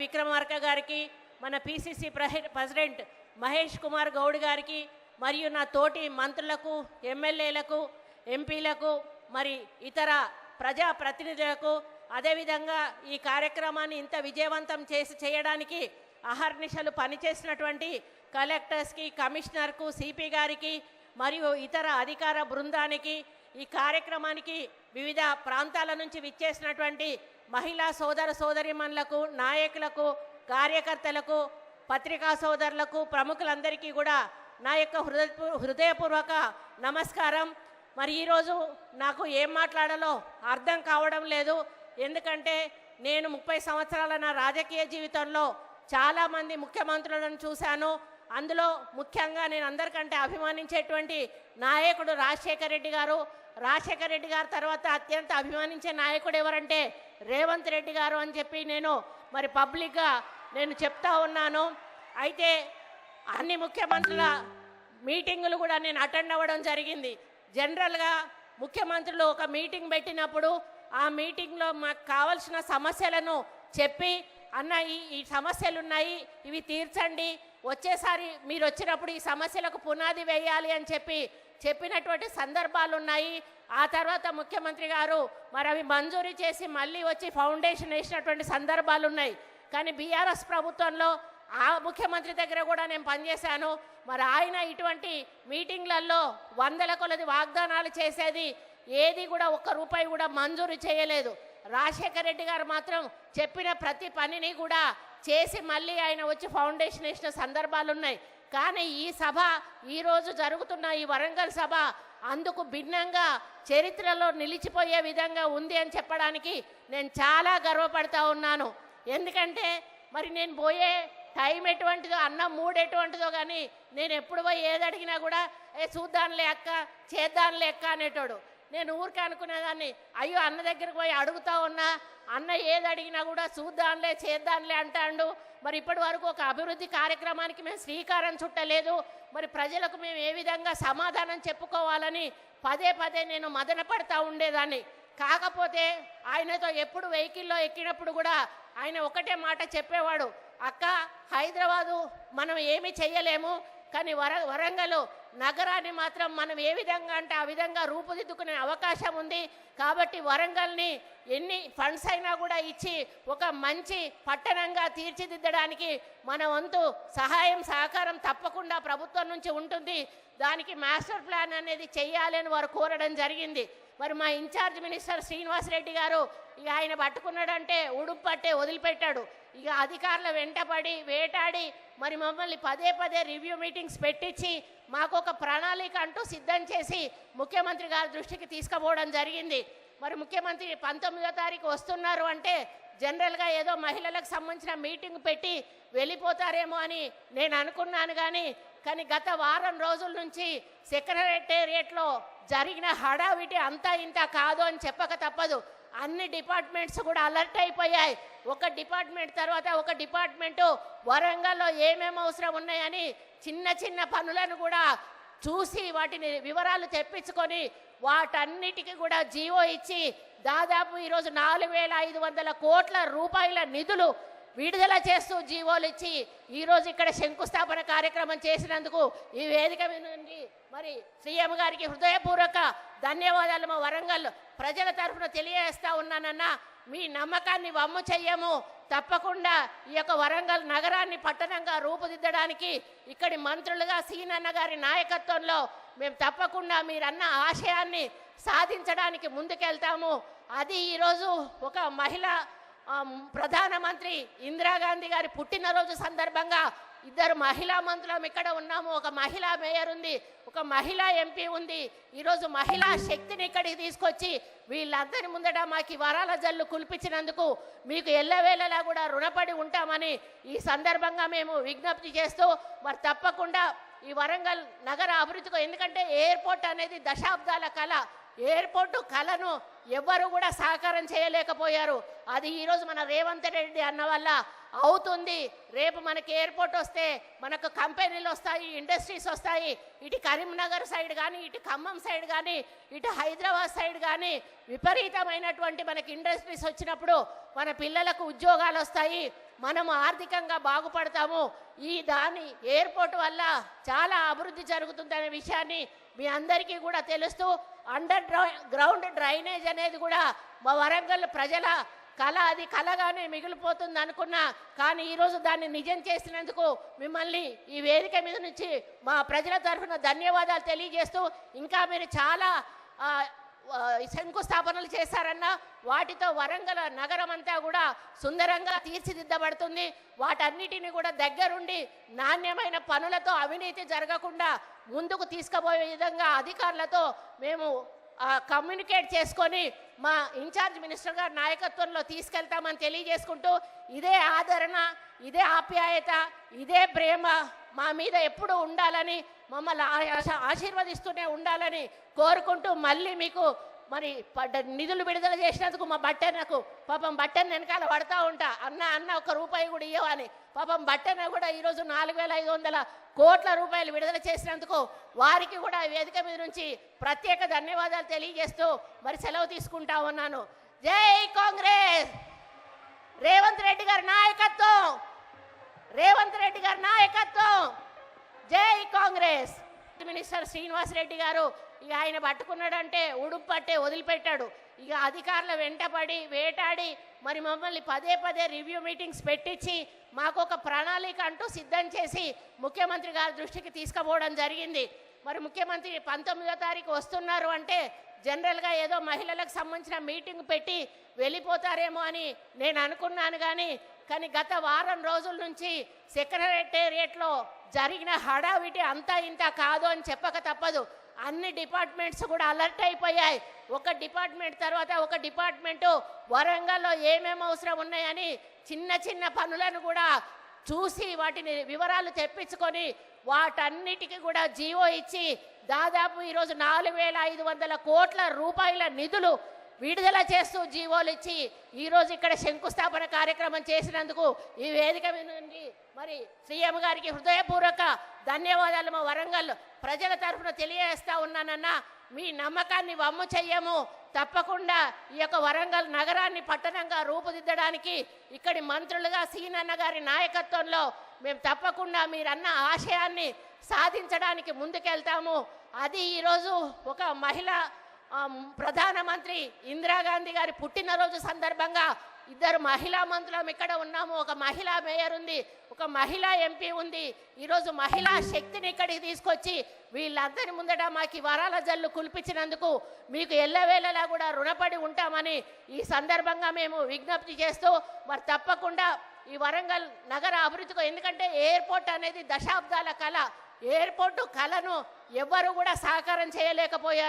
విక్రమార్క గారికి, మన PCC president Mahesh Kumar Goud గారికి, మరియు నా తోటి మంత్రులకు, ఎమ్మెల్యేలకు, ఎంపీలకు, మరి ఇతర ప్రజాప్రతినిధులకు, అదేవిధంగా ఈ కార్యక్రమాన్ని ఇంత విజయవంతం చేయడానికి అహర్నిశలు పనిచేసినటువంటి కలెక్టర్స్కి, కమిషనర్కు, సిపి గారికి మరియు ఇతర అధికార బృందానికి, ఈ కార్యక్రమానికి వివిధ ప్రాంతాల నుంచి విచ్చేసినటువంటి మహిళా సోదరీమణులకు, నాయకులకు, కార్యకర్తలకు, పత్రికా సోదరులకు, ప్రముఖులందరికీ కూడా నా యొక్క హృదయపూర్వక నమస్కారం. మరి ఈరోజు నాకు ఏం మాట్లాడాలో అర్థం కావడం లేదు. ఎందుకంటే నేను 30 సంవత్సరాల నా రాజకీయ జీవితంలో చాలామంది ముఖ్యమంత్రులను చూశాను. అందులో ముఖ్యంగా నేను అందరికంటే అభిమానించేటువంటి నాయకుడు రాజశేఖర రెడ్డి గారు. రాజశేఖర రెడ్డి గారి తర్వాత అత్యంత అభిమానించే నాయకుడు ఎవరంటే రేవంత్ రెడ్డి గారు అని చెప్పి నేను మరి పబ్లిక్గా నేను చెప్తా ఉన్నాను. అయితే అన్ని ముఖ్యమంత్రుల మీటింగులు కూడా నేను అటెండ్ అవ్వడం జరిగింది. జనరల్గా ముఖ్యమంత్రులు ఒక మీటింగ్ పెట్టినప్పుడు ఆ మీటింగ్లో మాకు కావాల్సిన సమస్యలను చెప్పి, అన్న ఈ సమస్యలు ఉన్నాయి, ఇవి తీర్చండి, వచ్చేసారి మీరు వచ్చినప్పుడు ఈ సమస్యలకు పునాది వేయాలి అని చెప్పినటువంటి సందర్భాలు ఉన్నాయి. ఆ తర్వాత ముఖ్యమంత్రి గారు మరి అవి మంజూరు చేసి మళ్ళీ వచ్చి ఫౌండేషన్ వేసినటువంటి సందర్భాలు ఉన్నాయి. కానీ బీఆర్ఎస్ ప్రభుత్వంలో ఆ ముఖ్యమంత్రి దగ్గర కూడా నేను పనిచేశాను. మరి ఆయన ఇటువంటి మీటింగ్లలో వందల కొలది వాగ్దానాలు చేసేది, ఏది కూడా ఒక్క రూపాయి కూడా మంజూరు చేయలేదు. రాజశేఖర రెడ్డి గారు మాత్రం చెప్పిన ప్రతి పనిని కూడా చేసి మళ్ళీ ఆయన వచ్చి ఫౌండేషన్ వేసిన సందర్భాలు ఉన్నాయి. కానీ ఈ సభ, ఈరోజు జరుగుతున్న ఈ వరంగల్ సభ అందుకు భిన్నంగా చరిత్రలో నిలిచిపోయే విధంగా ఉంది అని చెప్పడానికి నేను చాలా గర్వపడతా ఉన్నాను. ఎందుకంటే మరి నేను పోయే టైం ఎటువంటిదో, అన్నం మూడు ఎటువంటిదో కానీ నేను ఎప్పుడు పోయి ఏది అడిగినా కూడా చూద్దాంలే అక్క, చేద్దాంలే అక్క అనేటోడు. నేను ఊరికే అనుకునేదాన్ని, అయ్యో అన్న దగ్గరికి పోయి అడుగుతా ఉన్నా, అన్న ఏది అడిగినా కూడా చూద్దాంలే చేద్దాంలే అంటాడు. మరి ఇప్పటి వరకు ఒక అభివృద్ధి కార్యక్రమానికి మేము శ్రీకారం చుట్టలేదు. మరి ప్రజలకు మేము ఏ విధంగా సమాధానం చెప్పుకోవాలని పదే పదే నేను మదన పడతా ఉండేదాన్ని. కాకపోతే ఆయనతో ఎప్పుడు వెహికల్లో ఎక్కినప్పుడు కూడా ఆయన ఒకటే మాట చెప్పేవాడు, అక్క హైదరాబాదు మనం ఏమీ చెయ్యలేము, కానీ వరంగల్ నగరాన్ని మాత్రం మనం ఏ విధంగా అంటే ఆ విధంగా రూపుదిద్దుకునే అవకాశం ఉంది. కాబట్టి వరంగల్ని ఎన్ని ఫండ్స్ అయినా కూడా ఇచ్చి ఒక మంచి పట్టణంగా తీర్చిదిద్దడానికి మన వంతు సహాయం సహకారం తప్పకుండా ప్రభుత్వం నుంచి ఉంటుంది. దానికి మాస్టర్ ప్లాన్ అనేది చెయ్యాలని వారు కోరడం జరిగింది. మరి మా ఇన్ఛార్జ్ మినిస్టర్ శ్రీనివాసరెడ్డి గారు ఇక ఆయన పట్టుకున్నాడంటే ఉడుపు పట్టే వదిలిపెట్టాడు. ఇక అధికారుల వెంటపడి వేటాడి మరి మమ్మల్ని పదే పదే రివ్యూ మీటింగ్స్ పెట్టించి మాకు ఒక ప్రణాళిక అంటూ సిద్ధం చేసి ముఖ్యమంత్రి గారి దృష్టికి తీసుకుపోవడం జరిగింది. మరి ముఖ్యమంత్రి 19వ తారీఖు వస్తున్నారు అంటే జనరల్గా ఏదో మహిళలకు సంబంధించిన మీటింగ్ పెట్టి వెళ్ళిపోతారేమో అని నేను అనుకున్నాను. కానీ గత వారం రోజుల నుంచి సెక్రటేరియట్లో జరిగిన హడావిటి అంతా ఇంత కాదు అని చెప్పక తప్పదు. అన్ని డిపార్ట్మెంట్స్ కూడా అలర్ట్ అయిపోయాయి. ఒక డిపార్ట్మెంట్ తర్వాత ఒక డిపార్ట్మెంటు వరంగల్లో ఏమేమి అవసరం ఉన్నాయని చిన్న చిన్న పనులను కూడా చూసి వాటిని వివరాలు తెప్పించుకొని వాటన్నిటికీ కూడా జీవో ఇచ్చి దాదాపు ఈరోజు 4,500 కోట్ల రూపాయల నిధులు విడుదల చేస్తూ జీవోలు ఇచ్చి ఈరోజు ఇక్కడ శంకుస్థాపన కార్యక్రమం చేసినందుకు ఈ వేదిక నుండి మరి సీఎం గారికి హృదయపూర్వక ధన్యవాదాలు మా వరంగల్ ప్రజల తరఫున తెలియజేస్తా ఉన్నానన్నా. మీ నమ్మకాన్ని వమ్ము చెయ్యము. తప్పకుండా ఈ యొక్క వరంగల్ నగరాన్ని పట్టణంగా రూపుదిద్దడానికి ఇక్కడి మంత్రులుగా సీనన్న గారి నాయకత్వంలో మేము తప్పకుండా మీరన్న ఆశయాన్ని సాధించడానికి ముందుకెళ్తాము. అది ఈరోజు ఒక మహిళా ప్రధానమంత్రి ఇందిరాగాంధీ గారి పుట్టినరోజు సందర్భంగా 2 మహిళా మంత్రులం ఇక్కడ ఉన్నాము. ఒక మహిళా మేయర్ ఉంది, ఒక మహిళా ఎంపీ ఉంది. ఈరోజు మహిళా శక్తిని ఇక్కడికి తీసుకొచ్చి వీళ్ళందరి ముందట మాకు వరాల జల్లు కుల్పించినందుకు మీకు ఎల్లవేళలా కూడా రుణపడి ఉంటామని ఈ సందర్భంగా మేము విజ్ఞప్తి చేస్తూ మరి తప్పకుండా ఈ వరంగల్ నగర అభివృద్ధికి, ఎందుకంటే ఎయిర్పోర్ట్ అనేది దశాబ్దాల కళ. ఎయిర్పోర్టు కళను ఎవ్వరు కూడా సహకారం చేయలేకపోయారు. అది ఈరోజు మన రేవంత్ రెడ్డి అన్న వల్ల అవుతుంది. రేపు మనకి ఎయిర్పోర్ట్ వస్తే మనకు కంపెనీలు వస్తాయి, ఇండస్ట్రీస్ వస్తాయి. ఇటు కరీంనగర్ సైడ్ కానీ, ఇటు ఖమ్మం సైడ్ కానీ, ఇటు హైదరాబాద్ సైడ్ కానీ విపరీతమైనటువంటి మనకి ఇండస్ట్రీస్ వచ్చినప్పుడు మన పిల్లలకు ఉద్యోగాలు వస్తాయి. మనము ఆర్థికంగా బాగుపడతాము. ఈ దాని ఎయిర్పోర్ట్ వల్ల చాలా అభివృద్ధి జరుగుతుందనే విషయాన్ని మీ అందరికీ కూడా తెలుస్తూ అండర్ గ్రౌండ్ డ్రైనేజ్ అనేది కూడా మా వరంగల్ ప్రజల కళ, అది కళగానే మిగిలిపోతుంది అనుకున్నా. కానీ ఈరోజు దాన్ని నిజం చేసినందుకు మిమ్మల్ని ఈ వేదిక మీద నుంచి మా ప్రజల తరఫున ధన్యవాదాలు తెలియజేస్తూ, ఇంకా మీరు చాలా శంకుస్థాపనలు చేశారన్న వాటితో వరంగల్ నగరం అంతా కూడా సుందరంగా తీర్చిదిద్దబడుతుంది. వాటన్నిటిని కూడా దగ్గరుండి నాణ్యమైన పనులతో అవినీతి జరగకుండా ముందుకు తీసుకుపోయే విధంగా అధికారులతో మేము కమ్యూనికేట్ చేసుకొని మా ఇన్ఛార్జ్ మినిస్టర్ గారి నాయకత్వంలో తీసుకెళ్తామని తెలియజేసుకుంటూ, ఇదే ఆదరణ, ఇదే ఆప్యాయత, ఇదే ప్రేమ మా మీద ఎప్పుడు ఉండాలని, మమ్మల్ని ఆశీర్వదిస్తూనే ఉండాలని కోరుకుంటూ, మళ్ళీ మీకు మరి నిధులు విడుదల చేసినందుకు మా బట్టన్నకు పాపం బట్టన్న వెనకాల పడతా ఉంటా, అన్న ఒక రూపాయి కూడా ఇవ్వని, పాపం బట్టన్న కూడా ఈరోజు 4,500 కోట్ల రూపాయలు విడుదల చేసినందుకు వారికి కూడా వేదిక మీద నుంచి ప్రత్యేక ధన్యవాదాలు తెలియజేస్తూ మరి సెలవు తీసుకుంటా ఉన్నాను. జై కాంగ్రెస్! రేవంత్ రెడ్డి గారి నాయకత్వం, రేవంత్ రెడ్డి గారి నాయకత్వం, జై కాంగ్రెస్! మినిస్టర్ శ్రీనివాస్ రెడ్డి గారు ఇక ఆయన పట్టుకున్నాడంటే ఉడుపు పట్టే వదిలిపెట్టాడు. ఇక అధికారుల వెంటపడి వేటాడి మరి మమ్మల్ని పదే పదే రివ్యూ మీటింగ్స్ పెట్టించి మాకు ఒక ప్రణాళిక అంటూ సిద్ధం చేసి ముఖ్యమంత్రి గారి దృష్టికి తీసుకుపోవడం జరిగింది. మరి ముఖ్యమంత్రి 19వ తారీఖు వస్తున్నారు అంటే జనరల్గా ఏదో మహిళలకు సంబంధించిన మీటింగ్ పెట్టి వెళ్ళిపోతారేమో అని నేను అనుకున్నాను. కానీ గత వారం రోజుల నుంచి సెక్రటేరియట్లో జరిగిన హడావిటి అంతా ఇంత కాదు అని చెప్పక తప్పదు. అన్ని డిపార్ట్మెంట్స్ కూడా అలర్ట్ అయిపోయాయి. ఒక డిపార్ట్మెంట్ తర్వాత ఒక డిపార్ట్మెంటు వరంగల్లో ఏమేమి అవసరం ఉన్నాయని చిన్న చిన్న పనులను కూడా చూసి వాటిని వివరాలు తెప్పించుకొని వాటన్నిటికీ కూడా జీవో ఇచ్చి దాదాపు ఈరోజు 4,500 కోట్ల రూపాయల నిధులు విడుదల చేస్తూ జీవోలు ఇచ్చి ఈరోజు ఇక్కడ శంకుస్థాపన కార్యక్రమం చేసినందుకు ఈ వేదిక మీద నుండి మరి సీఎం గారికి హృదయపూర్వక ధన్యవాదాలు మా వరంగల్ ప్రజల తరఫున తెలియజేస్తా ఉన్నానన్నా. మీ నమ్మకాన్ని వమ్ము చెయ్యము. తప్పకుండా ఈ యొక్క వరంగల్ నగరాన్ని పట్టణంగా రూపుదిద్దడానికి ఇక్కడి మంత్రులుగా సీనన్న గారి నాయకత్వంలో మేము తప్పకుండా మీరన్న ఆశయాన్ని సాధించడానికి ముందుకెళ్తాము. అది ఈరోజు ఒక మహిళ ప్రధానమంత్రి ఇందిరాగాంధీ గారి పుట్టినరోజు సందర్భంగా 2 మహిళా మంత్రులం ఇక్కడ ఉన్నాము. ఒక మహిళా మేయర్ ఉంది, ఒక మహిళా ఎంపీ ఉంది. ఈరోజు మహిళా శక్తిని ఇక్కడికి తీసుకొచ్చి వీళ్ళందరి ముందట మాకు వరాల జల్లు కుల్పించినందుకు మీకు ఎల్లవేళలా కూడా రుణపడి ఉంటామని ఈ సందర్భంగా మేము విజ్ఞప్తి చేస్తూ మరి తప్పకుండా ఈ వరంగల్ నగర అభివృద్ధికి, ఎందుకంటే ఎయిర్పోర్ట్ అనేది దశాబ్దాల కళ. ఎయిర్పోర్టు కళను ఎవ్వరు కూడా సాకారం చేయలేకపోయారు.